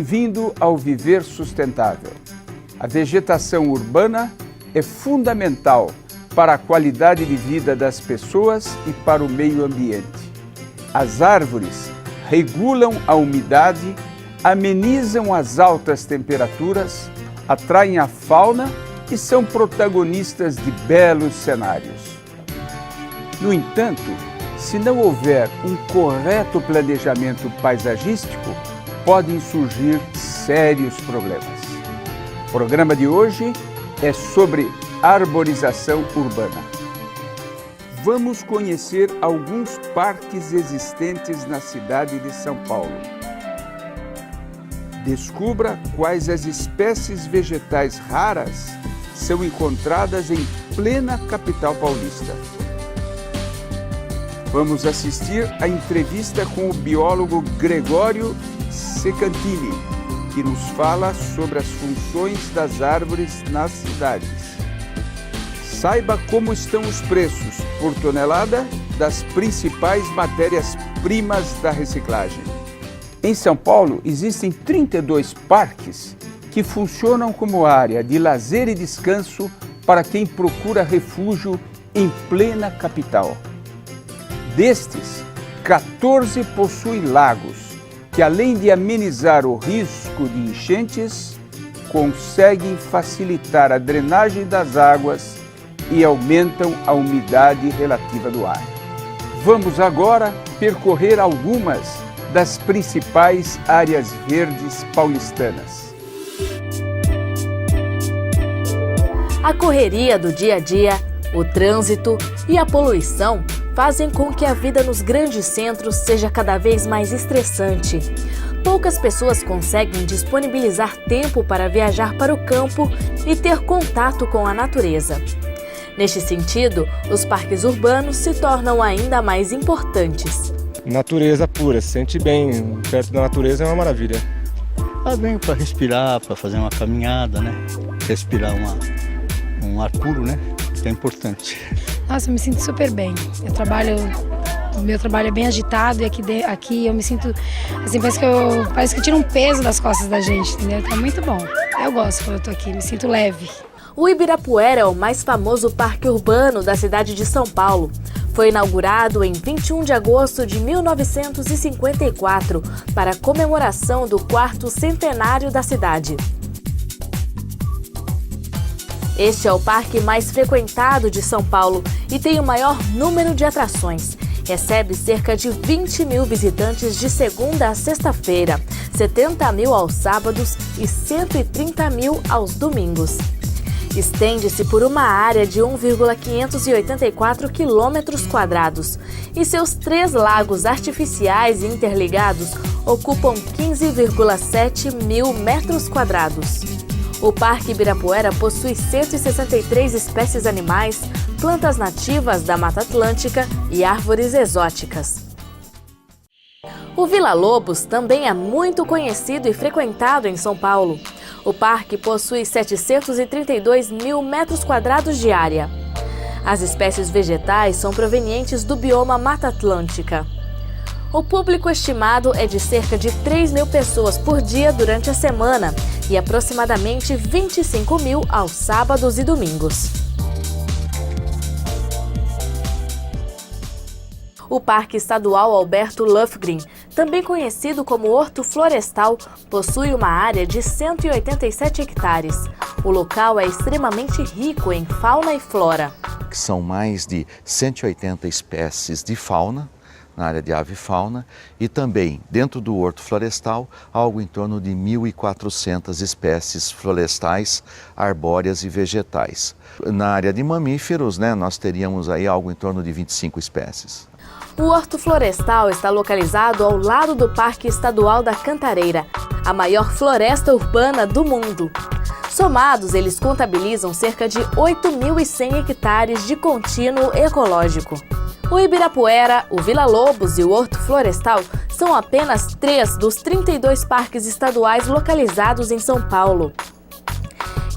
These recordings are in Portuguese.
Bem-vindo ao Viver Sustentável. A vegetação urbana é fundamental para a qualidade de vida das pessoas e para o meio ambiente. As árvores regulam a umidade, amenizam as altas temperaturas, atraem a fauna e são protagonistas de belos cenários. No entanto, se não houver um correto planejamento paisagístico, podem surgir sérios problemas. O programa de hoje é sobre arborização urbana. Vamos conhecer alguns parques existentes na cidade de São Paulo. Descubra quais as espécies vegetais raras são encontradas em plena capital paulista. Vamos assistir à entrevista com o biólogo Gregório Secantini, que nos fala sobre as funções das árvores nas cidades. Saiba como estão os preços por tonelada das principais matérias-primas da reciclagem. Em São Paulo, existem 32 parques que funcionam como área de lazer e descanso para quem procura refúgio em plena capital. Destes, 14 possuem lagos, que além de amenizar o risco de enchentes, conseguem facilitar a drenagem das águas e aumentam a umidade relativa do ar. Vamos agora percorrer algumas das principais áreas verdes paulistanas. A correria do dia a dia, o trânsito e a poluição fazem com que a vida nos grandes centros seja cada vez mais estressante. Poucas pessoas conseguem disponibilizar tempo para viajar para o campo e ter contato com a natureza. Neste sentido, os parques urbanos se tornam ainda mais importantes. Natureza pura, se sente bem, perto da natureza é uma maravilha. Bem para respirar, para fazer uma caminhada, né? Respirar um ar puro, né? Que é importante. Nossa, eu me sinto super bem. O meu trabalho é bem agitado e aqui eu me sinto assim, parece que tira um peso das costas da gente, entendeu? Tá muito bom. Eu gosto quando eu tô aqui, me sinto leve. O Ibirapuera é o mais famoso parque urbano da cidade de São Paulo. Foi inaugurado em 21 de agosto de 1954 para a comemoração do 4º centenário da cidade. Este é o parque mais frequentado de São Paulo e tem o maior número de atrações. Recebe cerca de 20 mil visitantes de segunda a sexta-feira, 70 mil aos sábados e 130 mil aos domingos. Estende-se por uma área de 1,584 km² e seus 3 lagos artificiais interligados ocupam 15,7 mil m². O Parque Ibirapuera possui 163 espécies animais, plantas nativas da Mata Atlântica e árvores exóticas. O Vila Lobos também é muito conhecido e frequentado em São Paulo. O parque possui 732 mil m² de área. As espécies vegetais são provenientes do bioma Mata Atlântica. O público estimado é de cerca de 3 mil pessoas por dia durante a semana e aproximadamente 25 mil aos sábados e domingos. O Parque Estadual Alberto Lufgren, também conhecido como Horto Florestal, possui uma área de 187 hectares. O local é extremamente rico em fauna e flora. São mais de 180 espécies de fauna, na área de ave e fauna, e também, dentro do Horto Florestal, algo em torno de 1.400 espécies florestais, arbóreas e vegetais. Na área de mamíferos, nós teríamos aí algo em torno de 25 espécies. O Horto Florestal está localizado ao lado do Parque Estadual da Cantareira, a maior floresta urbana do mundo. Somados, eles contabilizam cerca de 8.100 hectares de contínuo ecológico. O Ibirapuera, o Vila Lobos e o Horto Florestal são apenas 3 dos 32 parques estaduais localizados em São Paulo.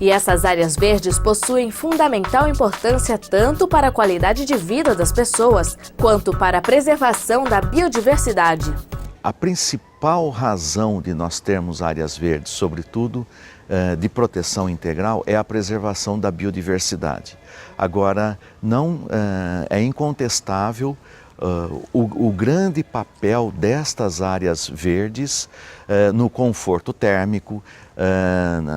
E essas áreas verdes possuem fundamental importância tanto para a qualidade de vida das pessoas, quanto para a preservação da biodiversidade. A principal razão de nós termos áreas verdes, sobretudo de proteção integral, é a preservação da biodiversidade. Agora, não é incontestável o grande papel destas áreas verdes no conforto térmico,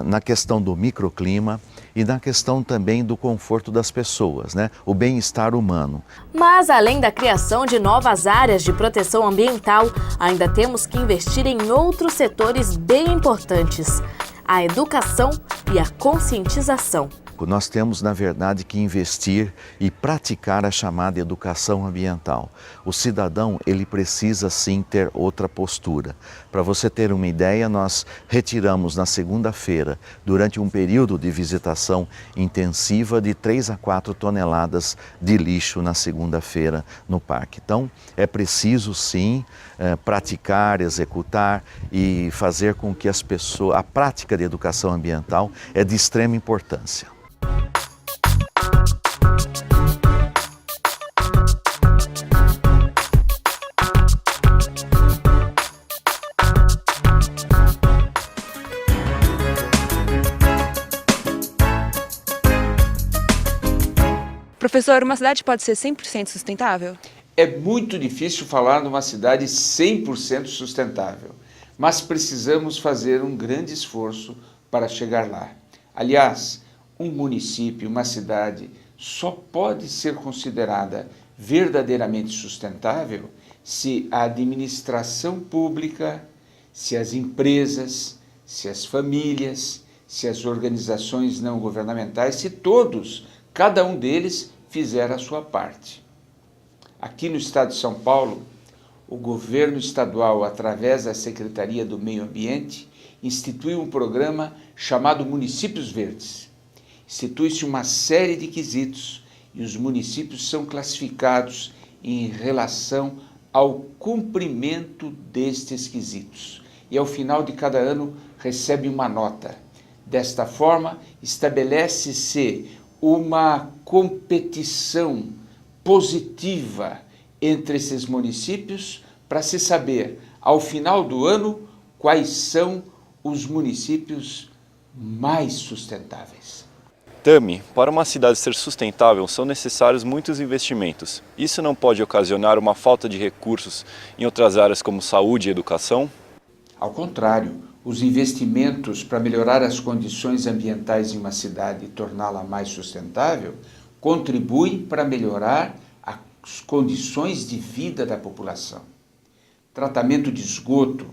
na questão do microclima e na questão também do conforto das pessoas, né? O bem-estar humano. Mas, além da criação de novas áreas de proteção ambiental, ainda temos que investir em outros setores bem importantes: a educação e a conscientização. Nós temos, na verdade, que investir e praticar a chamada educação ambiental. O cidadão, ele precisa sim ter outra postura. Para você ter uma ideia, nós retiramos na segunda-feira, durante um período de visitação intensiva, de 3 a 4 toneladas de lixo na segunda-feira no parque. Então, é preciso sim praticar, executar e fazer com que as pessoas... A prática de educação ambiental é de extrema importância. Professor, uma cidade pode ser 100% sustentável? É muito difícil falar numa cidade 100% sustentável, mas precisamos fazer um grande esforço para chegar lá. Aliás, um município, uma cidade, só pode ser considerada verdadeiramente sustentável se a administração pública, se as empresas, se as famílias, se as organizações não governamentais, se todos, cada um deles, fizer a sua parte. Aqui no estado de São Paulo, o governo estadual, através da Secretaria do Meio Ambiente, instituiu um programa chamado Municípios Verdes. Institui-se uma série de quesitos e os municípios são classificados em relação ao cumprimento destes quesitos. E ao final de cada ano recebe uma nota. Desta forma, estabelece-se uma competição positiva entre esses municípios para se saber, ao final do ano, quais são os municípios mais sustentáveis. Tami, para uma cidade ser sustentável são necessários muitos investimentos. Isso não pode ocasionar uma falta de recursos em outras áreas como saúde e educação? Ao contrário, os investimentos para melhorar as condições ambientais em uma cidade e torná-la mais sustentável contribuem para melhorar as condições de vida da população. Tratamento de esgoto,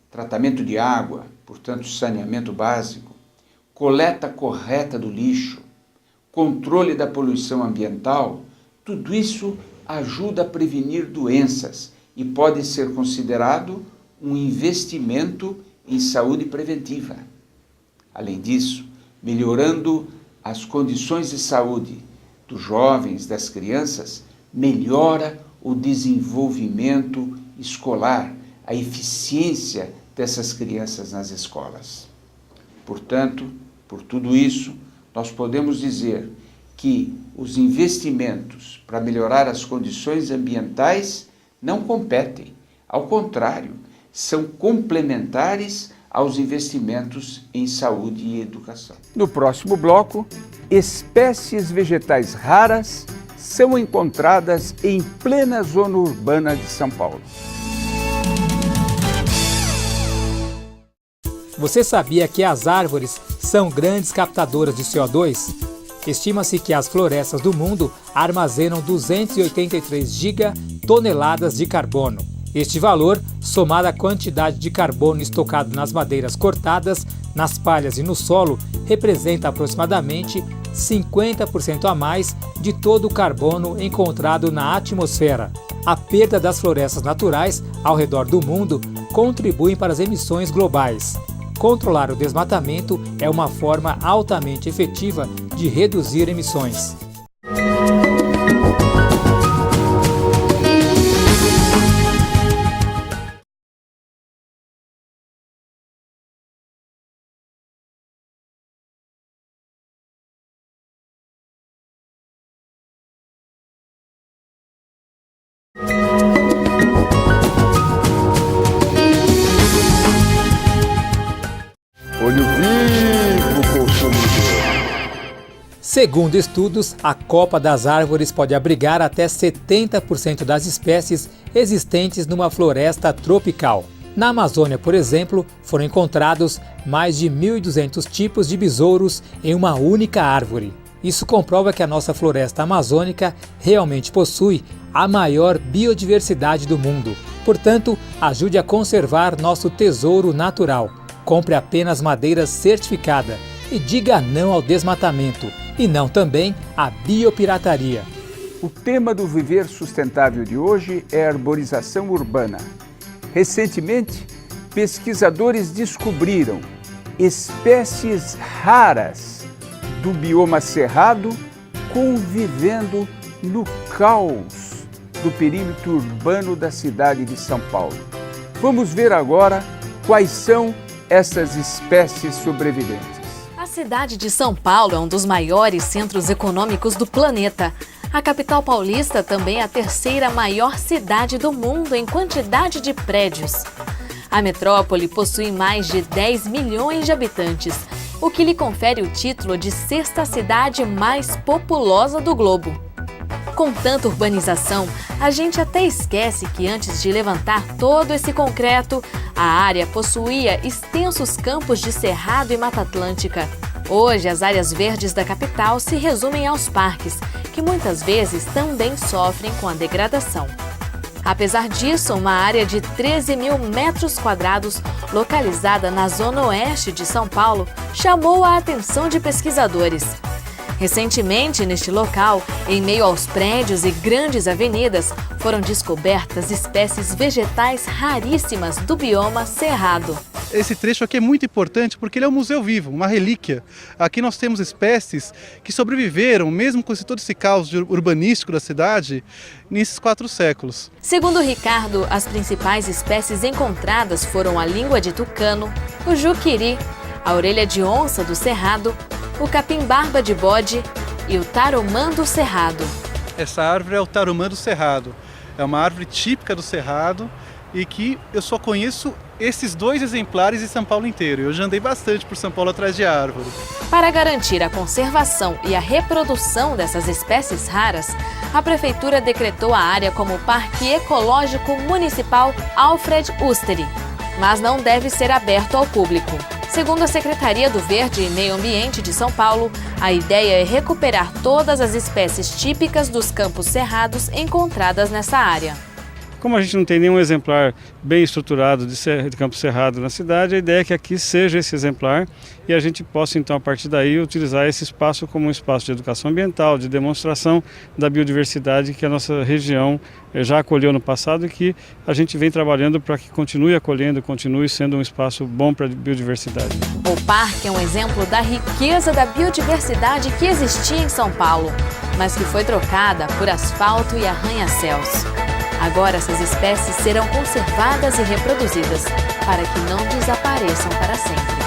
tratamento de água, portanto saneamento básico, coleta correta do lixo, controle da poluição ambiental, tudo isso ajuda a prevenir doenças e pode ser considerado um investimento em saúde preventiva. Além disso, melhorando as condições de saúde dos jovens, das crianças, melhora o desenvolvimento escolar, a eficiência dessas crianças nas escolas. Portanto, por tudo isso, nós podemos dizer que os investimentos para melhorar as condições ambientais não competem, ao contrário, são complementares aos investimentos em saúde e educação. No próximo bloco, espécies vegetais raras são encontradas em plena zona urbana de São Paulo. Você sabia que as árvores são grandes captadoras de CO2? Estima-se que as florestas do mundo armazenam 283 gigatoneladas de carbono. Este valor, somado à quantidade de carbono estocado nas madeiras cortadas, nas palhas e no solo, representa aproximadamente 50% a mais de todo o carbono encontrado na atmosfera. A perda das florestas naturais ao redor do mundo contribui para as emissões globais. Controlar o desmatamento é uma forma altamente efetiva de reduzir emissões. Segundo estudos, a copa das árvores pode abrigar até 70% das espécies existentes numa floresta tropical. Na Amazônia, por exemplo, foram encontrados mais de 1.200 tipos de besouros em uma única árvore. Isso comprova que a nossa floresta amazônica realmente possui a maior biodiversidade do mundo. Portanto, ajude a conservar nosso tesouro natural. Compre apenas madeira certificada e diga não ao desmatamento e não também à biopirataria. O tema do Viver Sustentável de hoje é a arborização urbana. Recentemente, pesquisadores descobriram espécies raras do bioma cerrado convivendo no caos do perímetro urbano da cidade de São Paulo. Vamos ver agora quais são essas espécies sobreviventes. A cidade de São Paulo é um dos maiores centros econômicos do planeta. A capital paulista também é a terceira maior cidade do mundo em quantidade de prédios. A metrópole possui mais de 10 milhões de habitantes, o que lhe confere o título de sexta cidade mais populosa do globo. Com tanta urbanização, a gente até esquece que antes de levantar todo esse concreto, a área possuía extensos campos de cerrado e mata atlântica. Hoje, as áreas verdes da capital se resumem aos parques, que muitas vezes também sofrem com a degradação. Apesar disso, uma área de 13 mil metros quadrados, localizada na zona oeste de São Paulo, chamou a atenção de pesquisadores. Recentemente, neste local, em meio aos prédios e grandes avenidas, foram descobertas espécies vegetais raríssimas do bioma cerrado. Esse trecho aqui é muito importante porque ele é um museu vivo, uma relíquia. Aqui nós temos espécies que sobreviveram, mesmo com todo esse caos urbanístico da cidade, nesses 4 séculos. Segundo Ricardo, as principais espécies encontradas foram a língua de tucano, o juquiri, a orelha de onça do cerrado, o capim-barba de bode e o tarumã do cerrado. Essa árvore é o tarumã do cerrado. É uma árvore típica do cerrado e que eu só conheço esses 2 exemplares em São Paulo inteiro. Eu já andei bastante por São Paulo atrás de árvore. Para garantir a conservação e a reprodução dessas espécies raras, a Prefeitura decretou a área como Parque Ecológico Municipal Alfred Usteri, mas não deve ser aberto ao público. Segundo a Secretaria do Verde e Meio Ambiente de São Paulo, a ideia é recuperar todas as espécies típicas dos campos cerrados encontradas nessa área. Como a gente não tem nenhum exemplar bem estruturado de campo cerrado na cidade, a ideia é que aqui seja esse exemplar e a gente possa, então, a partir daí, utilizar esse espaço como um espaço de educação ambiental, de demonstração da biodiversidade que a nossa região já acolheu no passado e que a gente vem trabalhando para que continue acolhendo, continue sendo um espaço bom para a biodiversidade. O parque é um exemplo da riqueza da biodiversidade que existia em São Paulo, mas que foi trocada por asfalto e arranha-céus. Agora essas espécies serão conservadas e reproduzidas para que não desapareçam para sempre.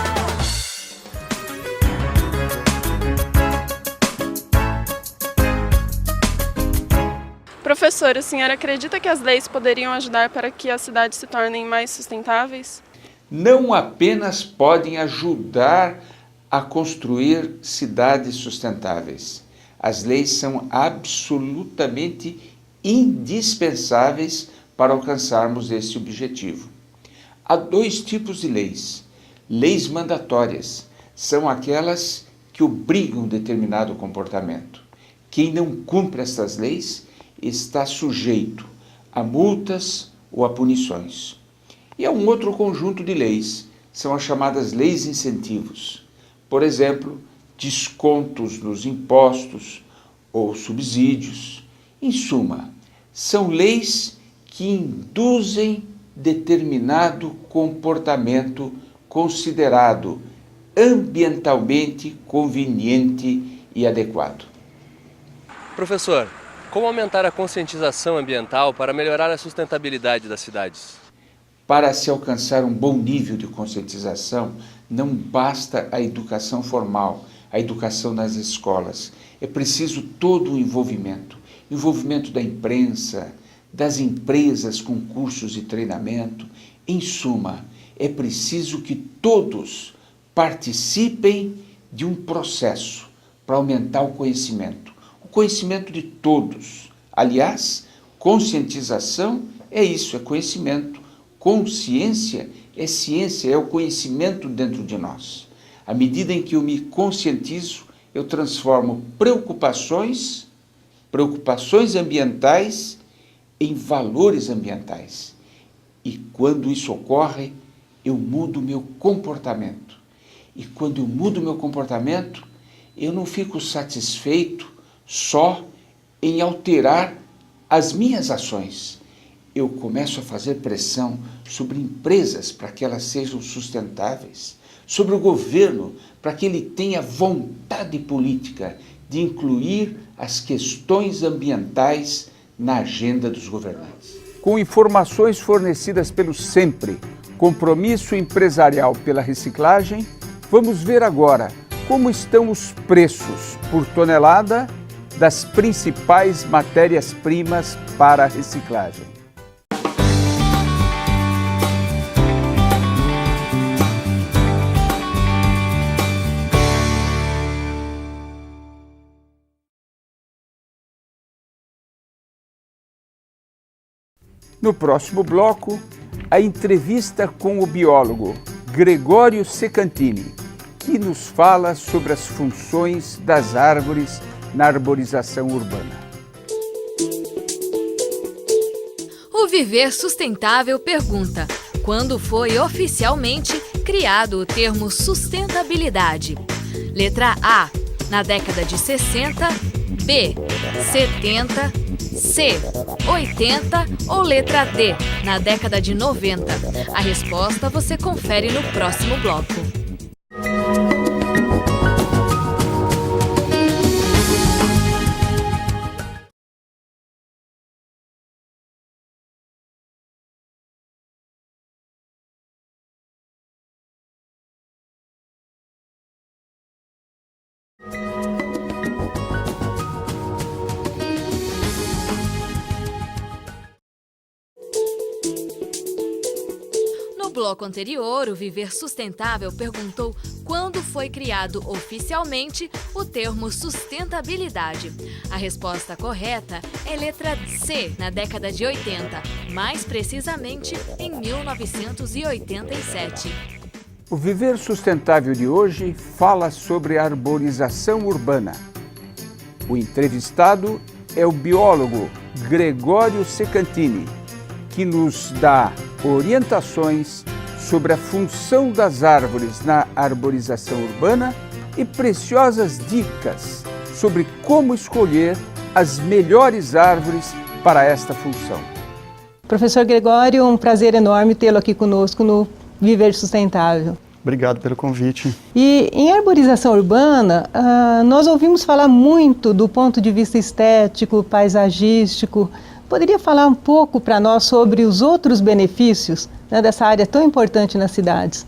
Professor, a senhora acredita que as leis poderiam ajudar para que as cidades se tornem mais sustentáveis? Não apenas podem ajudar a construir cidades sustentáveis. As leis são absolutamente indispensáveis para alcançarmos esse objetivo. Há 2 tipos de leis. Leis mandatórias são aquelas que obrigam determinado comportamento. Quem não cumpre estas leis está sujeito a multas ou a punições. E há um outro conjunto de leis, são as chamadas leis incentivos. Por exemplo, descontos nos impostos ou subsídios. Em suma, são leis que induzem determinado comportamento considerado ambientalmente conveniente e adequado. Professor, como aumentar a conscientização ambiental para melhorar a sustentabilidade das cidades? Para se alcançar um bom nível de conscientização, não basta a educação formal, a educação nas escolas. É preciso todo o envolvimento da imprensa, das empresas com cursos de treinamento. Em suma, é preciso que todos participem de um processo para aumentar o conhecimento de todos. Aliás, conscientização é isso, é conhecimento. Consciência é ciência, é o conhecimento dentro de nós. À medida em que eu me conscientizo, eu transformo preocupações ambientais em valores ambientais. E quando isso ocorre, eu mudo o meu comportamento. E quando eu mudo o meu comportamento, eu não fico satisfeito só em alterar as minhas ações. Eu começo a fazer pressão sobre empresas para que elas sejam sustentáveis, sobre o governo para que ele tenha vontade política de incluir as questões ambientais na agenda dos governantes. Com informações fornecidas pelo SEMPRE, Compromisso Empresarial pela Reciclagem, vamos ver agora como estão os preços por tonelada das principais matérias-primas para a reciclagem. No próximo bloco, a entrevista com o biólogo Gregório Secantini, que nos fala sobre as funções das árvores na arborização urbana. O Viver Sustentável pergunta: quando foi oficialmente criado o termo sustentabilidade? Letra A, na década de 60, B, 70, C, 80 ou letra D, na década de 90? A resposta você confere no próximo bloco. No bloco anterior, o Viver Sustentável perguntou quando foi criado oficialmente o termo sustentabilidade. A resposta correta é letra C, na década de 80, mais precisamente em 1987. O Viver Sustentável de hoje fala sobre a arborização urbana. O entrevistado é o biólogo Gregório Secantini, que nos dá orientações sobre a função das árvores na arborização urbana e preciosas dicas sobre como escolher as melhores árvores para esta função. Professor Gregório, um prazer enorme tê-lo aqui conosco no Viver Sustentável. Obrigado pelo convite. E em arborização urbana, nós ouvimos falar muito do ponto de vista estético, paisagístico. Poderia falar um pouco para nós sobre os outros benefícios, né, dessa área tão importante nas cidades?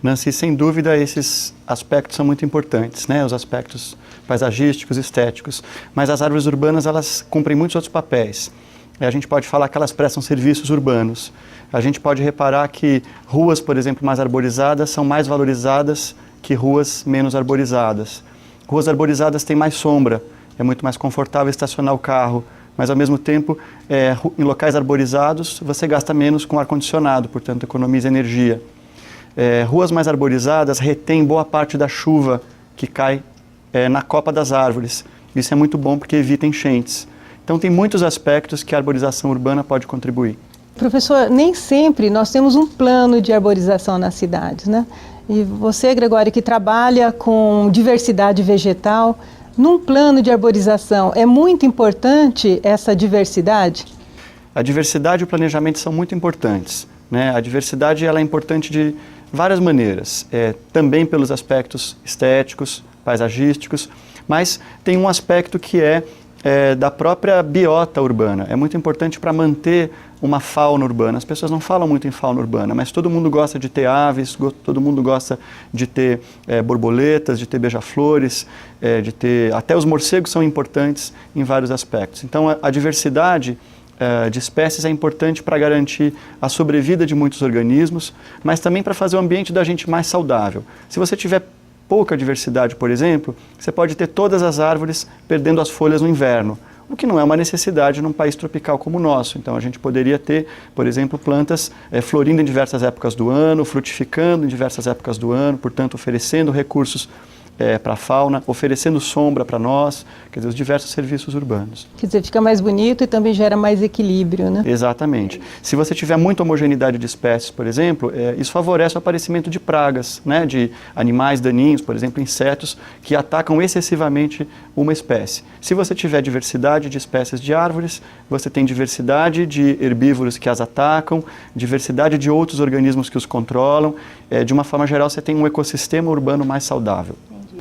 Nancy, sem dúvida esses aspectos são muito importantes, né? Os aspectos paisagísticos, estéticos. Mas as árvores urbanas, elas cumprem muitos outros papéis. A gente pode falar que elas prestam serviços urbanos. A gente pode reparar que ruas, por exemplo, mais arborizadas são mais valorizadas que ruas menos arborizadas. Ruas arborizadas têm mais sombra, é muito mais confortável estacionar o carro, mas ao mesmo tempo, em locais arborizados, você gasta menos com ar-condicionado, portanto economiza energia. Ruas mais arborizadas retêm boa parte da chuva que cai na copa das árvores. Isso é muito bom porque evita enchentes. Então tem muitos aspectos que a arborização urbana pode contribuir. Professor, nem sempre nós temos um plano de arborização nas cidades, né? E você, Gregório, que trabalha com diversidade vegetal, num plano de arborização, é muito importante essa diversidade? A diversidade e o planejamento são muito importantes, né? A diversidade ela é importante de várias maneiras, também pelos aspectos estéticos, paisagísticos, mas tem um aspecto que é da própria biota urbana. É muito importante para manter uma fauna urbana. As pessoas não falam muito em fauna urbana, mas todo mundo gosta de ter aves, todo mundo gosta de ter borboletas, de ter beija-flores, de ter... Até os morcegos são importantes em vários aspectos. Então, a diversidade de espécies é importante para garantir a sobrevida de muitos organismos, mas também para fazer o ambiente da gente mais saudável. Se você tiver pouca diversidade, por exemplo, você pode ter todas as árvores perdendo as folhas no inverno, o que não é uma necessidade num país tropical como o nosso. Então a gente poderia ter, por exemplo, plantas florindo em diversas épocas do ano, frutificando em diversas épocas do ano, portanto oferecendo recursos para a fauna, oferecendo sombra para nós, quer dizer, os diversos serviços urbanos. Quer dizer, fica mais bonito e também gera mais equilíbrio, né? Exatamente. Se você tiver muita homogeneidade de espécies, por exemplo, isso favorece o aparecimento de pragas, né, de animais daninhos, por exemplo, insetos, que atacam excessivamente uma espécie. Se você tiver diversidade de espécies de árvores, você tem diversidade de herbívoros que as atacam, diversidade de outros organismos que os controlam. De uma forma geral, você tem um ecossistema urbano mais saudável.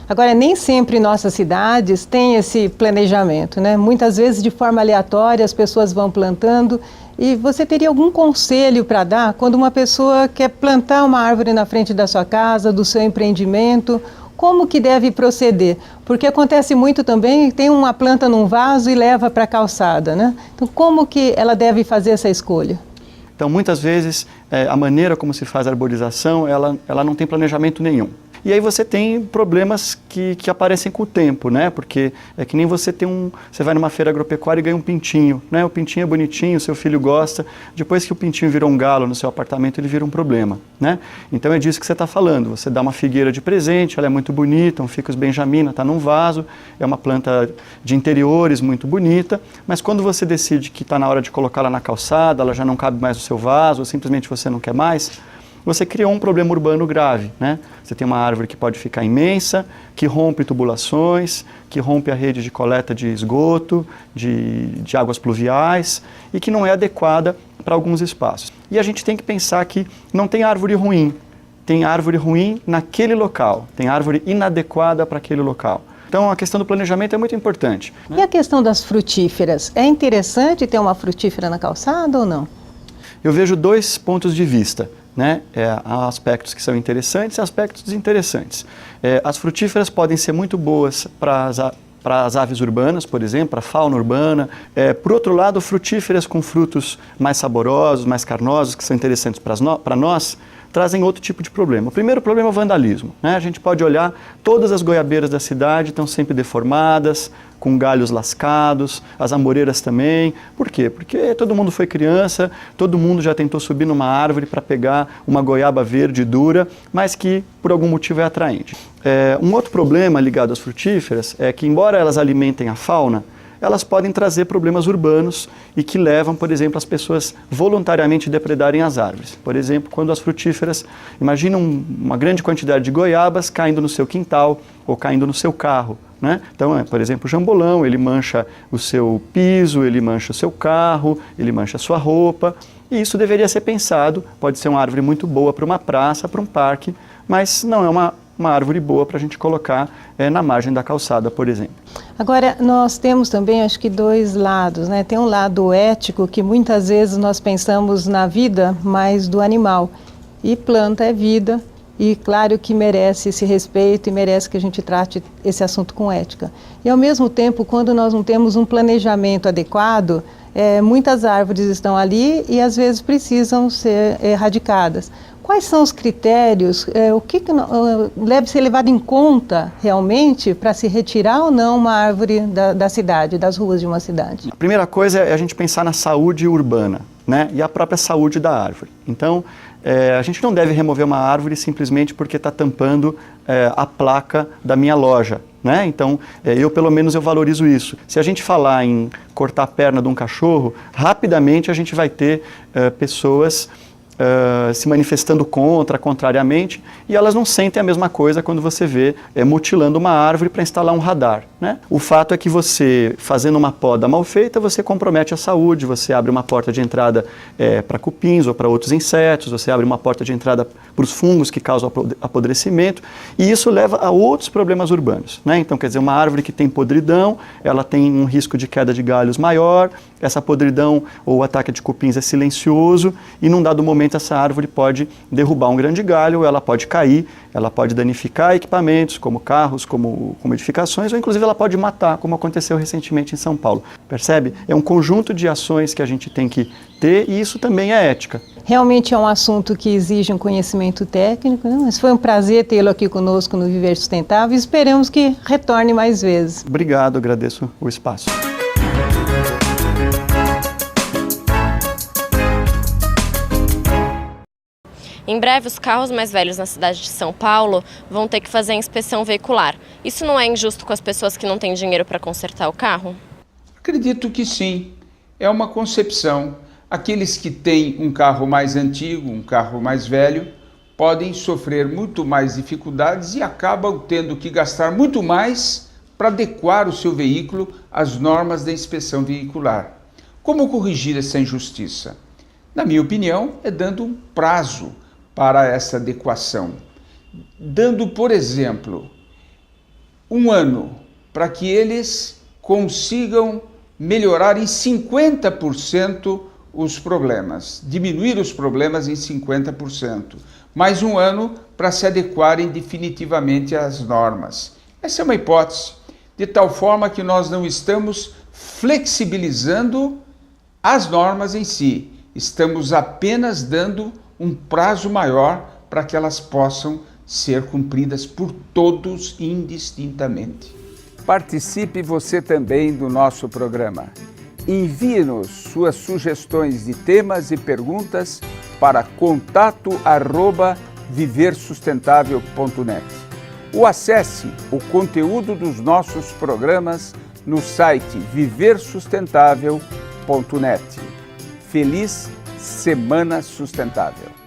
Agora, nem sempre nossas cidades têm esse planejamento, né? Muitas vezes, de forma aleatória, as pessoas vão plantando. E você teria algum conselho para dar quando uma pessoa quer plantar uma árvore na frente da sua casa, do seu empreendimento? Como que deve proceder? Porque acontece muito também, tem uma planta num vaso e leva para a calçada, né? Então, como que ela deve fazer essa escolha? Então, muitas vezes, a maneira como se faz a arborização, ela não tem planejamento nenhum. E aí você tem problemas que aparecem com o tempo, né? Porque é que nem você vai numa feira agropecuária e ganha um pintinho, né? O pintinho é bonitinho, seu filho gosta. Depois que o pintinho virou um galo no seu apartamento, ele vira um problema, né? Então é disso que você está falando. Você dá uma figueira de presente, ela é muito bonita, um ficus benjamina, está num vaso, é uma planta de interiores muito bonita, mas quando você decide que está na hora de colocá-la na calçada, ela já não cabe mais no seu vaso, ou simplesmente você não quer mais, você criou um problema urbano grave, né? Você tem uma árvore que pode ficar imensa, que rompe tubulações, que rompe a rede de coleta de esgoto, de águas pluviais e que não é adequada para alguns espaços. E a gente tem que pensar que não tem árvore ruim, tem árvore ruim naquele local, tem árvore inadequada para aquele local. Então a questão do planejamento é muito importante, né? E a questão das frutíferas? É interessante ter uma frutífera na calçada ou não? Eu vejo dois pontos de vista, né? Há aspectos que são interessantes e aspectos desinteressantes. As frutíferas podem ser muito boas para as aves urbanas, por exemplo, para a fauna urbana. Por outro lado, frutíferas com frutos mais saborosos, mais carnosos, que são interessantes para nós, trazem outro tipo de problema. O primeiro problema é o vandalismo, né? A gente pode olhar, todas as goiabeiras da cidade estão sempre deformadas, com galhos lascados, as amoreiras também. Por quê? Porque todo mundo foi criança, todo mundo já tentou subir numa árvore para pegar uma goiaba verde dura, mas que por algum motivo é atraente. Um outro problema ligado às frutíferas é que, embora elas alimentem a fauna, elas podem trazer problemas urbanos e que levam, por exemplo, as pessoas voluntariamente depredarem as árvores. Por exemplo, quando as frutíferas, imagina uma grande quantidade de goiabas caindo no seu quintal ou caindo no seu carro, né? Então, por exemplo, o jambolão, ele mancha o seu piso, ele mancha o seu carro, ele mancha a sua roupa, e isso deveria ser pensado. Pode ser uma árvore muito boa para uma praça, para um parque, mas não é uma árvore boa para a gente colocar na margem da calçada, por exemplo. Agora, nós temos também, acho que, dois lados, né? Tem um lado ético, que muitas vezes nós pensamos na vida mais do animal, e planta é vida, e claro que merece esse respeito e merece que a gente trate esse assunto com ética. E ao mesmo tempo, quando nós não temos um planejamento adequado, muitas árvores estão ali e às vezes precisam ser erradicadas. Quais são os critérios, o que deve ser levado em conta realmente para se retirar ou não uma árvore da cidade, das ruas de uma cidade? A primeira coisa é a gente pensar na saúde urbana, né? E a própria saúde da árvore. Então, a gente não deve remover uma árvore simplesmente porque está tampando a placa da minha loja, né? Então, pelo menos eu valorizo isso. Se a gente falar em cortar a perna de um cachorro, rapidamente a gente vai ter pessoas se manifestando contrariamente, e elas não sentem a mesma coisa quando você vê mutilando uma árvore para instalar um radar, né? O fato é que você, fazendo uma poda mal feita, você compromete a saúde, você abre uma porta de entrada para cupins ou para outros insetos, você abre uma porta de entrada para os fungos que causam apodrecimento, e isso leva a outros problemas urbanos, né? Então, quer dizer, uma árvore que tem podridão, ela tem um risco de queda de galhos maior, essa podridão ou o ataque de cupins é silencioso, e num dado momento essa árvore pode derrubar um grande galho, ela pode cair, ela pode danificar equipamentos como carros, como edificações, ou inclusive ela ela pode matar, como aconteceu recentemente em São Paulo. Percebe? É um conjunto de ações que a gente tem que ter e isso também é ética. Realmente é um assunto que exige um conhecimento técnico, né? Mas foi um prazer tê-lo aqui conosco no Viver Sustentável e esperamos que retorne mais vezes. Obrigado, agradeço o espaço. Em breve, os carros mais velhos na cidade de São Paulo vão ter que fazer a inspeção veicular. Isso não é injusto com as pessoas que não têm dinheiro para consertar o carro? Acredito que sim. É uma concepção. Aqueles que têm um carro mais antigo, um carro mais velho, podem sofrer muito mais dificuldades e acabam tendo que gastar muito mais para adequar o seu veículo às normas da inspeção veicular. Como corrigir essa injustiça? Na minha opinião, é dando um prazo para essa adequação. Dando, por exemplo, 1 ano para que eles consigam melhorar em 50% os problemas, diminuir os problemas em 50%. Mais 1 ano para se adequarem definitivamente às normas. Essa é uma hipótese, de tal forma que nós não estamos flexibilizando as normas em si, estamos apenas dando um prazo maior para que elas possam ser cumpridas por todos indistintamente. Participe você também do nosso programa. Envie-nos suas sugestões de temas e perguntas para contato@viversustentável.net. Ou acesse o conteúdo dos nossos programas no site viversustentável.net. Feliz Semana Sustentável!